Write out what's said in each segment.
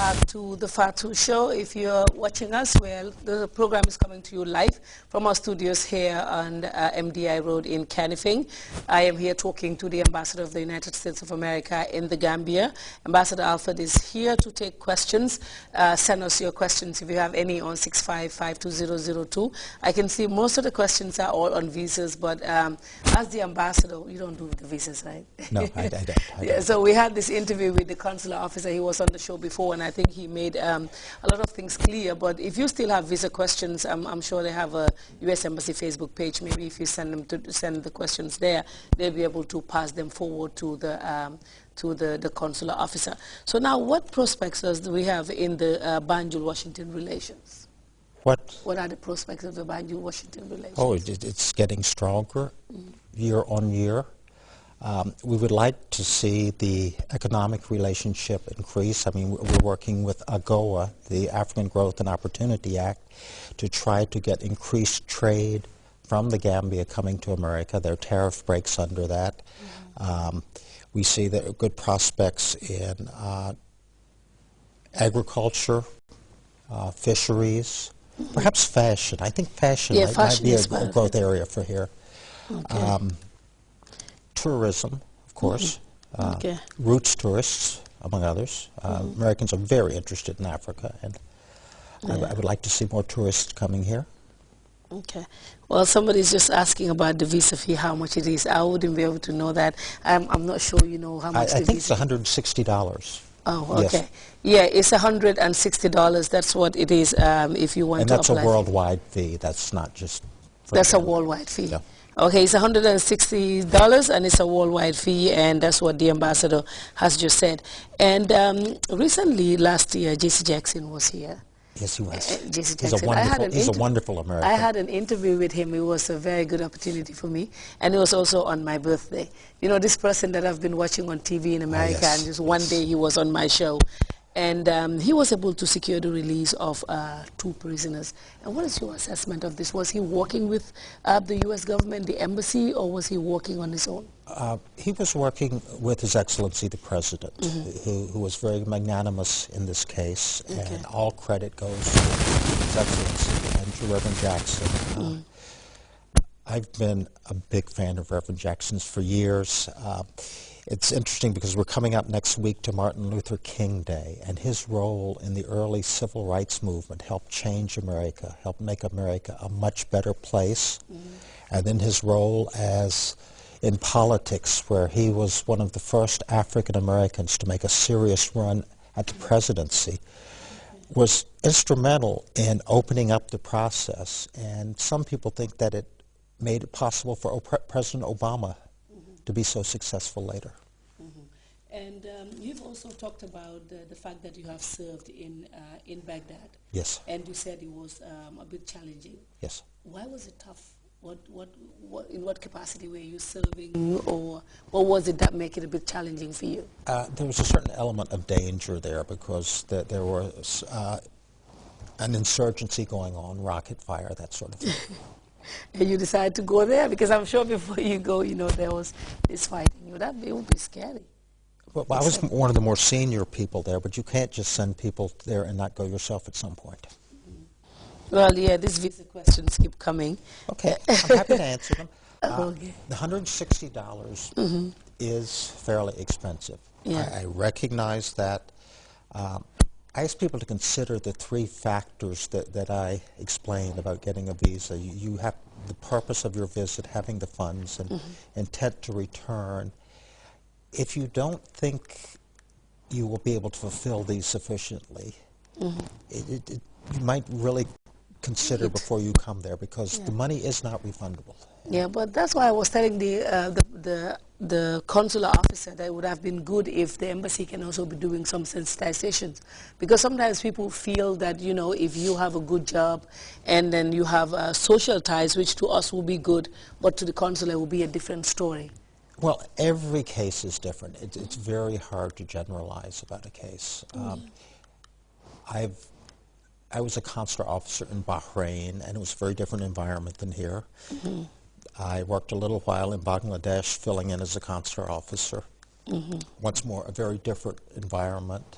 back to the Fatu Show. If you're watching us, well, the program is coming to you live from our studios here on MDI Road in Canifing. I am here talking to the Ambassador of the United States of America in the Gambia. Ambassador Alfred is here to take questions. Send us your questions if you have any on 6552002. I can see most of the questions are all on visas, but as the Ambassador, you don't do the visas, right? No, I don't. Yeah, so we had this interview with the consular officer. He was on the show before, and I think he made a lot of things clear. But if you still have visa questions, I'm sure they have a U.S. Embassy Facebook page. Maybe if you send the questions there, they'll be able to pass them forward to the consular officer. So now, what prospects do we have in the Banjul-Washington relations? What are the prospects of the Banjul-Washington relations? Oh, it's getting stronger year on year. We would like to see the economic relationship increase. I mean, we're working with AGOA, the African Growth and Opportunity Act, to try to get increased trade from the Gambia coming to America. There are tariff breaks under that. We see there are good prospects in agriculture, fisheries, perhaps fashion. I think fashion might be a growth area for here. Okay. Tourism, of course, roots tourists, among others. Americans are very interested in Africa, and I would like to see more tourists coming here. Okay. Well, somebody's just asking about the visa fee, how much it is. I wouldn't be able to know that. I'm not sure you know how much I think it's $160. Oh, okay. Yes. Yeah, it's $160. That's what it is if you want to apply. And that's a worldwide fee. That's not just for That's a worldwide fee. Yeah. Okay, it's $160 and it's a worldwide fee, and that's what the ambassador has just said. And recently, last year, J.C. Jackson was here. Yes, he was. J.C. Jackson. He's a wonderful American. I had an interview with him. It was a very good opportunity for me, and it was also on my birthday. You know, this person that I've been watching on TV in America, and just one day he was on my show. And he was able to secure the release of 2 prisoners. And what is your assessment of this? Was he working with the U.S. government, the embassy, or was he working on his own? He was working with His Excellency the President, who was very magnanimous in this case, and all credit goes to His Excellency and to Reverend Jackson. I've been a big fan of Reverend Jackson's for years. It's interesting because we're coming up next week to Martin Luther King Day, and his role in the early civil rights movement helped change America, helped make America a much better place. And then his role in politics, where he was one of the first African Americans to make a serious run at the presidency, was instrumental in opening up the process. And some people think that it made it possible for President Obama to be so successful later. And you've also talked about the fact that you have served in Baghdad. Yes. And you said it was a bit challenging. Yes. Why was it tough? In what capacity were you serving, or what was it that made it a bit challenging for you? There was a certain element of danger there because there was an insurgency going on, rocket fire, that sort of thing. And you decided to go there because I'm sure before you go, you know, there was this fighting. It would be scary. Well, I was one of the more senior people there, but you can't just send people there and not go yourself at some point. Well, yeah, these visa questions keep coming. Okay, I'm happy to answer them. Okay. The $160 is fairly expensive. Yeah. I recognize that. I ask people to consider the 3 factors that I explained about getting a visa. You have the purpose of your visit, having the funds, and intent to return. If you don't think you will be able to fulfill these sufficiently, you might really consider before you come there, because the money is not refundable. Yeah, but that's why I was telling the consular officer that it would have been good if the embassy can also be doing some sensitizations, because sometimes people feel that, you know, if you have a good job and then you have social ties, which to us will be good, but to the consular will be a different story. Well, every case is different. It's very hard to generalize about a case. I was a consular officer in Bahrain, and it was a very different environment than here. I worked a little while in Bangladesh, filling in as a consular officer. Once more, a very different environment.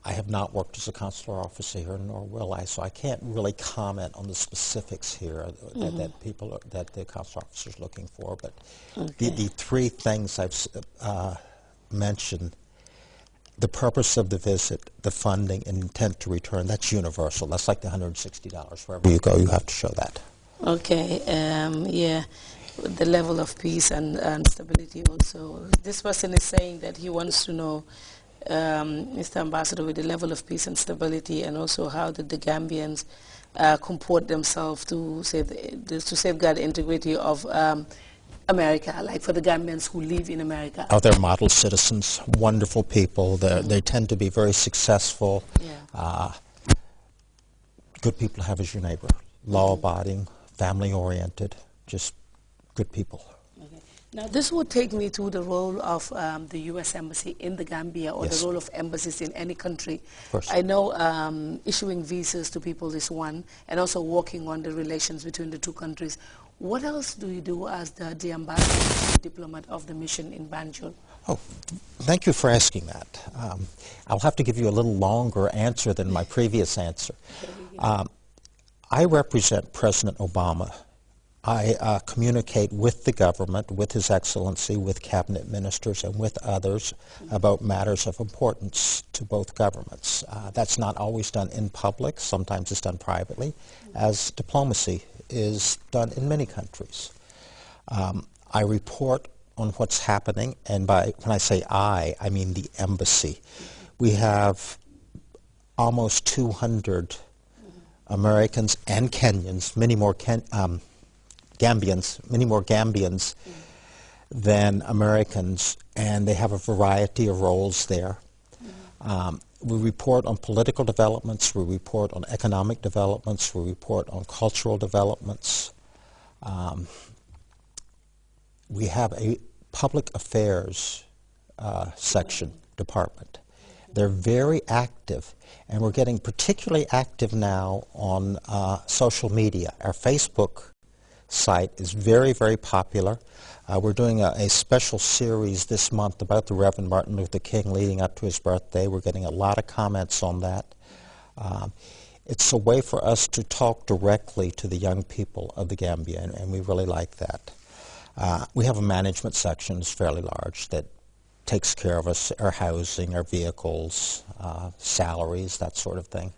I have not worked as a consular officer here, nor will I, so I can't really comment on the specifics here that the consular officer is looking for. But the three things I've mentioned: the purpose of the visit, the funding, and intent to return. That's universal. That's like the $160. Wherever you go, you have to show that. Okay. Yeah. The level of peace and stability also. This person is saying that he wants to know, Mr. Ambassador, with the level of peace and stability, and also how did the Gambians comport themselves to safeguard the integrity of America, like for the Gambians who live in America? Oh, they're model citizens, wonderful people. They tend to be very successful. Yeah. Good people to have as your neighbor. Law-abiding, family-oriented, just good people. Okay. Now, this would take me to the role of the U.S. Embassy in the Gambia, or Yes. the role of embassies in any country. Of course. I know issuing visas to people is one, and also working on the relations between the two countries. What else do you do as the ambassador, diplomat of the mission in Banjul? Oh, thank you for asking that. I'll have to give you a little longer answer than my previous answer. I represent President Obama. I communicate with the government, with His Excellency, with cabinet ministers, and with others about matters of importance to both governments. That's not always done in public. Sometimes it's done privately, as diplomacy is done in many countries. I report on what's happening, and when I say I mean the embassy. We have almost 200 Americans and Kenyans, many more Gambians than Americans, and they have a variety of roles there. We report on political developments, we report on economic developments, we report on cultural developments. We have a public affairs department. They're very active, and we're getting particularly active now on social media. Our Facebook site is very, very popular. We're doing a special series this month about the Reverend Martin Luther King leading up to his birthday. We're getting a lot of comments on that. It's a way for us to talk directly to the young people of the Gambia, and we really like that. We have a management section that's fairly large that takes care of us, our housing, our vehicles, salaries, that sort of thing.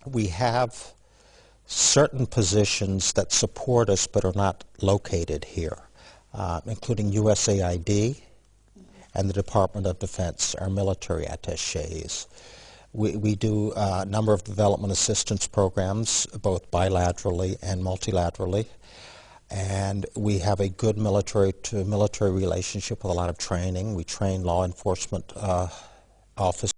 We have certain positions that support us but are not located here, including USAID and the Department of Defense, our military attaches. We do a number of development assistance programs, both bilaterally and multilaterally. And we have a good military-to-military relationship with a lot of training. We train law enforcement officers